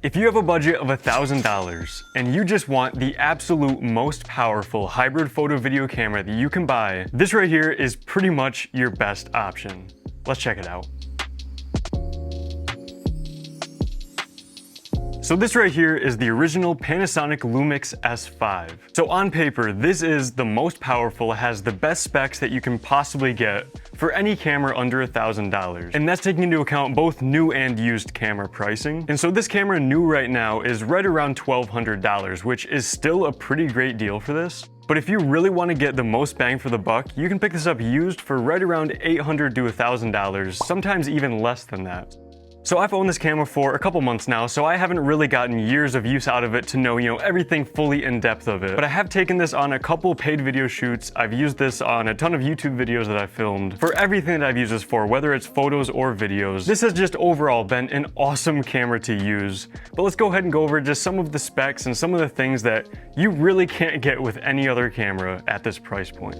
If you have a budget of $1,000 and you just want the absolute most powerful hybrid photo video camera that you can buy, this right here is pretty much your best option. Let's check it out. So this right here is the original Panasonic S5. So on paper, this is the most powerful, has the best specs that you can possibly get for any camera under $1,000. And that's taking into account both new and used camera pricing. And so this camera new right now is right around $1,200, which is still a pretty great deal for this. But if you really want to get the most bang for the buck, you can pick this up used for right around $800 to $1,000, sometimes even less than that. So I've owned this camera for a couple months now, so I haven't really gotten years of use out of it to know, everything fully in depth of it. But I have taken this on a couple paid video shoots. I've used this on a ton of YouTube videos that I've filmed. For everything that I've used this for, whether it's photos or videos, this has just overall been an awesome camera to use. But let's go ahead and go over just some of the specs and some of the things that you really can't get with any other camera at this price point.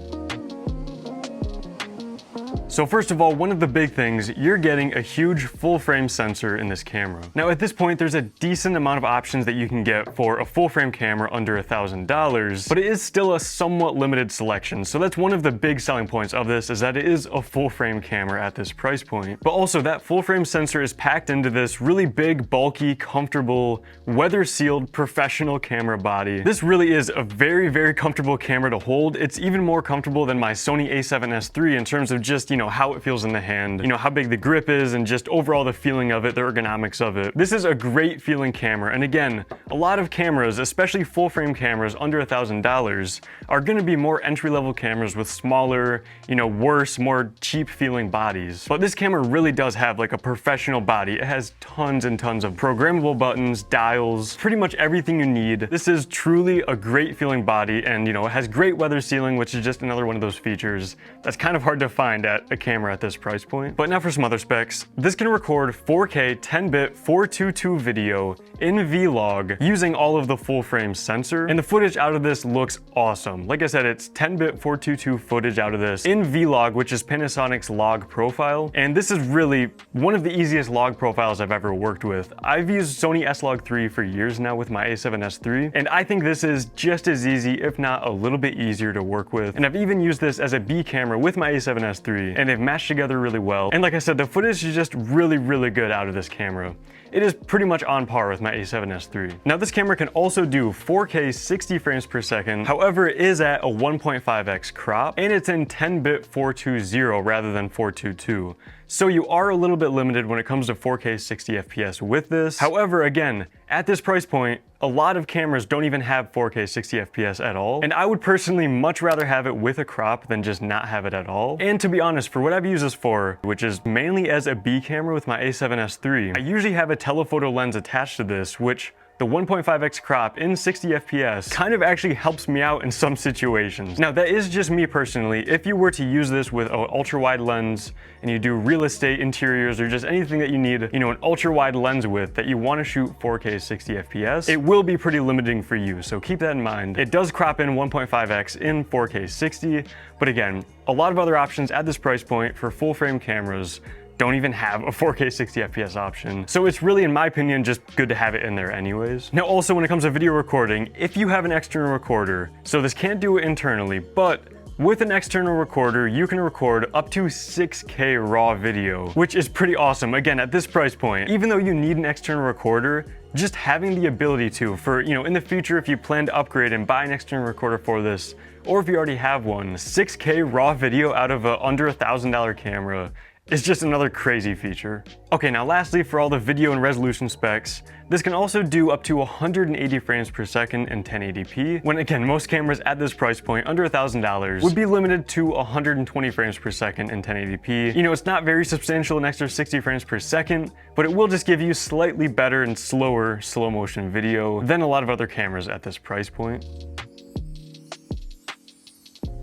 So first of all, one of the big things, you're getting a huge full frame sensor in this camera. Now at this point, there's a decent amount of options that you can get for a full frame camera under $1,000, but it is still a somewhat limited selection. So that's one of the big selling points of this, is that it is a full frame camera at this price point. But also that full frame sensor is packed into this really big, bulky, comfortable, weather sealed professional camera body. This really is a very, very comfortable camera to hold. It's even more comfortable than my Sony a7S III in terms of just, how it feels in the hand, how big the grip is, and just overall the feeling of it, the ergonomics of it. This is a great feeling camera, and again, a lot of cameras, especially full frame cameras under $1,000, are going to be more entry-level cameras with smaller, worse, more cheap feeling bodies. But this camera really does have like a professional body. It has tons and tons of programmable buttons, dials, pretty much everything you need. This is truly a great feeling body, and it has great weather sealing, which is just another one of those features that's kind of hard to find at a camera at this price point. But now for some other specs. This can record 4K 10-bit 422 video in vlog using all of the full frame sensor, and the footage out of this looks awesome. Like I said, it's 10-bit 422 footage out of this in vlog, which is Panasonic's log profile, and this is really one of the easiest log profiles I've ever worked with. I've used Sony S-Log3 for years now with my a7S III, and I think this is just as easy, if not a little bit easier to work with. And I've even used this as a B camera with my a7S III, and they've matched together really well. And like I said, the footage is just really, really good out of this camera. It is pretty much on par with my a7S III. Now this camera can also do 4K 60 frames per second, however it is at a 1.5x crop, and it's in 10-bit 420 rather than 422. So you are a little bit limited when it comes to 4K 60 FPS with this. However, again, at this price point, a lot of cameras don't even have 4K 60 FPS at all, and I would personally much rather have it with a crop than just not have it at all. And to be honest, for what I've used this for, which is mainly as a B camera with my a7S III, I usually have a telephoto lens attached to this, which the 1.5x crop in 60 FPS kind of actually helps me out in some situations. Now that is just me personally. If you were to use this with an ultra wide lens and you do real estate, interiors, or just anything that you need, an ultra wide lens with that you want to shoot 4K 60 FPS, it will be pretty limiting for you. So keep that in mind. It does crop in 1.5x in 4K 60, but again, a lot of other options at this price point for full frame cameras don't even have a 4K 60 FPS option. So it's really, in my opinion, just good to have it in there anyways. Now also when it comes to video recording, if you have an external recorder, so this can't do it internally, but with an external recorder, you can record up to 6K raw video, which is pretty awesome. Again, at this price point, even though you need an external recorder, just having the ability to, for, in the future, if you plan to upgrade and buy an external recorder for this, or if you already have one, 6K raw video out of a under $1,000 camera is just another crazy feature. Okay, now lastly, for all the video and resolution specs, this can also do up to 180 frames per second in 1080p, when again, most cameras at this price point, under $1,000, would be limited to 120 frames per second in 1080p. It's not very substantial, an extra 60 frames per second, but it will just give you slightly better and slower slow motion video than a lot of other cameras at this price point.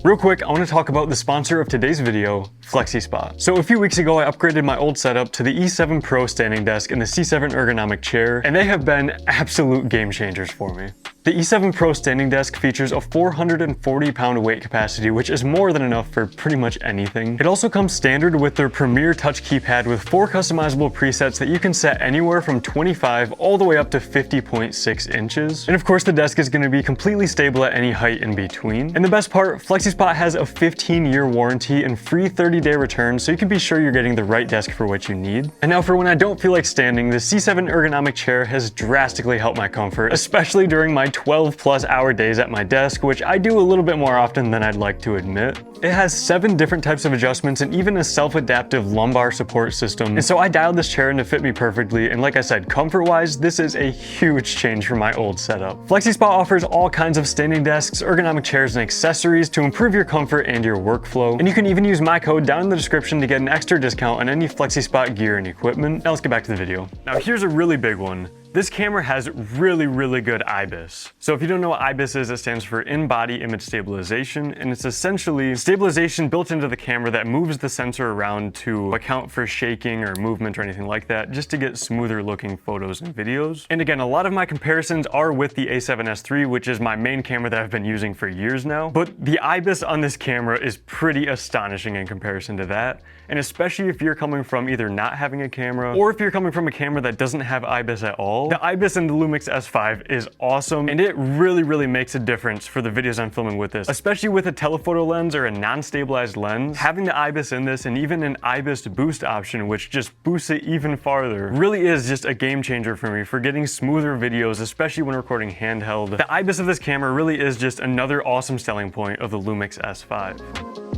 Real quick, I want to talk about the sponsor of today's video, FlexiSpot. So a few weeks ago, I upgraded my old setup to the E7 Pro standing desk and the C7 ergonomic chair, and they have been absolute game changers for me. The E7 Pro standing desk features a 440-pound weight capacity, which is more than enough for pretty much anything. It also comes standard with their Premier Touch keypad with 4 customizable presets that you can set anywhere from 25 all the way up to 50.6 inches. And of course, the desk is going to be completely stable at any height in between. And the best part, FlexiSpot has a 15-year warranty and free 30-day return, so you can be sure you're getting the right desk for what you need. And now for when I don't feel like standing, the C7 ergonomic chair has drastically helped my comfort, especially during my 12+ hour days at my desk, which I do a little bit more often than I'd like to admit. It has 7 different types of adjustments and even a self-adaptive lumbar support system. And so I dialed this chair in to fit me perfectly, and like I said, comfort-wise, this is a huge change from my old setup. FlexiSpot offers all kinds of standing desks, ergonomic chairs, and accessories to improve your comfort and your workflow. And you can even use my code down in the description to get an extra discount on any FlexiSpot gear and equipment. Now let's get back to the video. Now here's a really big one. This camera has really good IBIS. So if you don't know what IBIS is, it stands for In-Body Image Stabilization, and it's essentially stabilization built into the camera that moves the sensor around to account for shaking or movement or anything like that, just to get smoother looking photos and videos. And again, a lot of my comparisons are with the A7S III, which is my main camera that I've been using for years now. But the IBIS on this camera is pretty astonishing in comparison to that. And especially if you're coming from either not having a camera, or if you're coming from a camera that doesn't have IBIS at all, the IBIS in the Lumix S5 is awesome, and it really makes a difference for the videos I'm filming with this. Especially with a telephoto lens or a non-stabilized lens, having the IBIS in this and even an IBIS boost option, which just boosts it even farther, really is just a game changer for me for getting smoother videos, especially when recording handheld. The IBIS of this camera really is just another awesome selling point of the Lumix S5.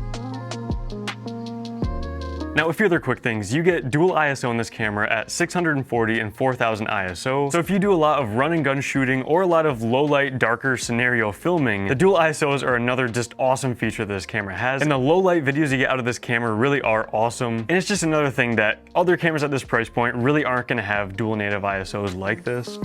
Now, a few other quick things. You get dual ISO in this camera at 640 and 4000 ISO. So if you do a lot of run and gun shooting or a lot of low light, darker scenario filming, the dual ISOs are another just awesome feature that this camera has. And the low light videos you get out of this camera really are awesome. And it's just another thing that other cameras at this price point really aren't gonna have dual native ISOs like this.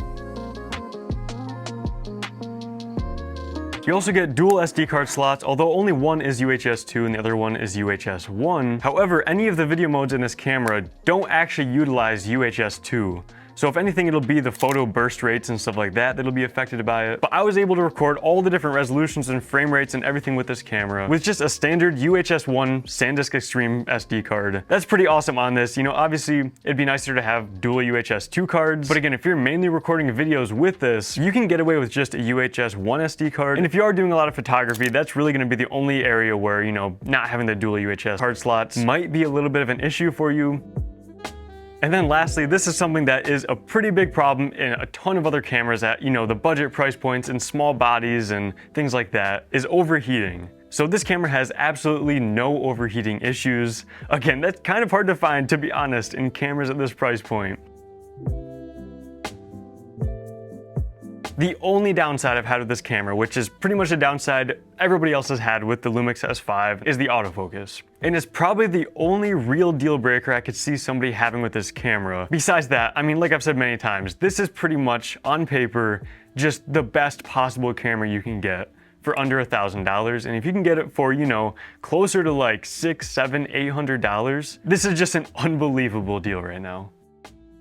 You also get dual SD card slots, although only one is UHS 2 and the other one is UHS 1. However, any of the video modes in this camera don't actually utilize UHS 2. So if anything, it'll be the photo burst rates and stuff like that that'll be affected by it. But I was able to record all the different resolutions and frame rates and everything with this camera with just a standard UHS 1 SanDisk Extreme SD card. That's pretty awesome on this. You know, obviously it'd be nicer to have dual UHS 2 cards, but again, if you're mainly recording videos with this, you can get away with just a UHS 1 SD card. And if you are doing a lot of photography, that's really gonna be the only area where, you know, not having the dual UHS card slots might be a little bit of an issue for you. And then lastly, this is something that is a pretty big problem in a ton of other cameras at, you know, the budget price points and small bodies and things like that, is overheating. So this camera has absolutely no overheating issues. Again, that's kind of hard to find, to be honest, in cameras at this price point. The only downside I've had with this camera, which is pretty much a downside everybody else has had with the Lumix S5, is the autofocus. And it's probably the only real deal breaker I could see somebody having with this camera. Besides that, I mean, like I've said many times, this is pretty much, on paper, just the best possible camera you can get for under $1,000. And if you can get it for, you know, closer to like $600, $700, $800, this is just an unbelievable deal right now.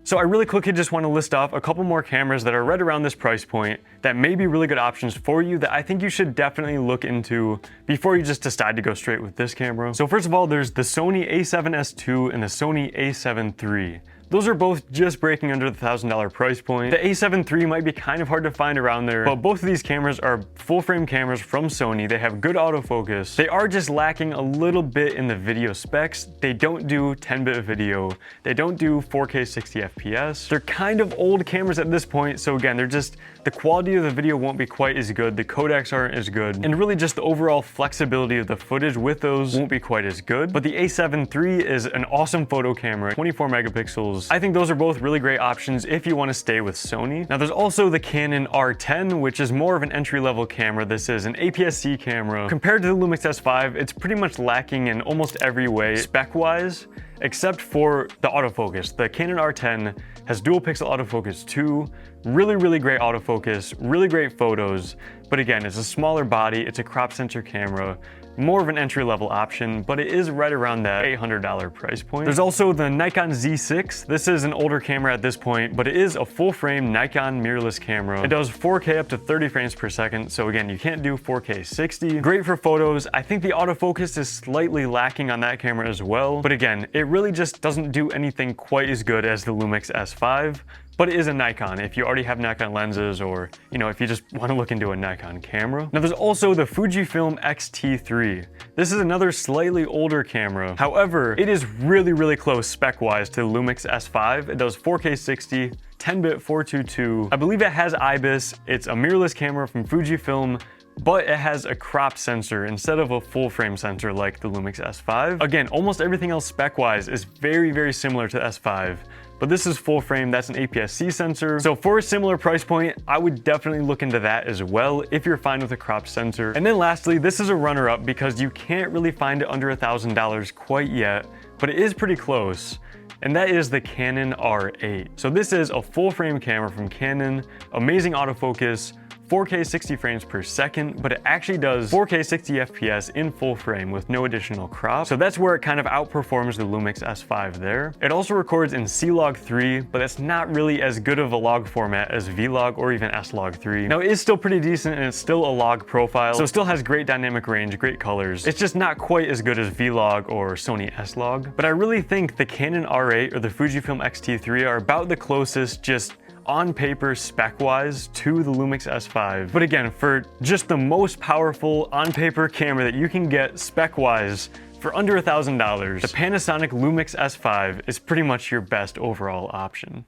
So I really quickly just want to list off a couple more cameras that are right around this price point that may be really good options for you that I think you should definitely look into before you just decide to go straight with this camera. So first of all, there's the Sony A7S II and the Sony A7 III. Those are both just breaking under the $1,000 price point. The A7 III might be kind of hard to find around there, but both of these cameras are full frame cameras from Sony. They have good autofocus. They are just lacking a little bit in the video specs. They don't do 10-bit video. They don't do 4K 60 FPS. They're kind of old cameras at this point, so again, they're just, the quality of the video won't be quite as good. The codecs aren't as good, and really just the overall flexibility of the footage with those won't be quite as good. But the A7 III is an awesome photo camera, 24 megapixels. I think those are both really great options if you want to stay with Sony. Now there's also the Canon R10, which is more of an entry-level camera. This is an APS-C camera. Compared to the Lumix S5, it's pretty much lacking in almost every way spec-wise, except for the autofocus. The Canon R10 has dual pixel autofocus too. Really great autofocus, really great photos. But again, it's a smaller body, it's a crop sensor camera. more of an entry-level option, but it is right around that $800 price point. There's also the Nikon Z6. This is an older camera at this point, but it is a full-frame Nikon mirrorless camera. It does 4K up to 30 frames per second, so again, you can't do 4K 60. Great for photos. I think the autofocus is slightly lacking on that camera as well, but again, it really just doesn't do anything quite as good as the Lumix S5. But it is a Nikon if you already have Nikon lenses, or if you just want to look into a Nikon camera. Now there's also the Fujifilm X-T3. This is another slightly older camera. However, it is really close spec-wise to the Lumix S5. It does 4K 60, 10-bit 422. I believe it has IBIS. It's a mirrorless camera from Fujifilm, but it has a crop sensor instead of a full frame sensor like the Lumix S5. Again, almost everything else spec-wise is very similar to the S5. But this is full frame, that's an APS-C sensor. So for a similar price point, I would definitely look into that as well if you're fine with a crop sensor. And then lastly, this is a runner-up because you can't really find it under $1,000 quite yet, but it is pretty close. And that is the Canon R8. So this is a full frame camera from Canon, amazing autofocus, 4K 60 frames per second, but it actually does 4K 60 FPS in full frame with no additional crop. So that's where it kind of outperforms the Lumix S5 there. It also records in C-Log 3, but it's not really as good of a log format as V-Log or even S-Log 3. Now it is still pretty decent and it's still a log profile, so it still has great dynamic range, great colors. It's just not quite as good as V-Log or Sony S-Log. But I really think the Canon R8 or the Fujifilm X-T3 are about the closest, just on paper spec-wise, to the Lumix S5. But again, for just the most powerful on paper camera that you can get spec-wise for under $1,000, the Panasonic Lumix S5 is pretty much your best overall option.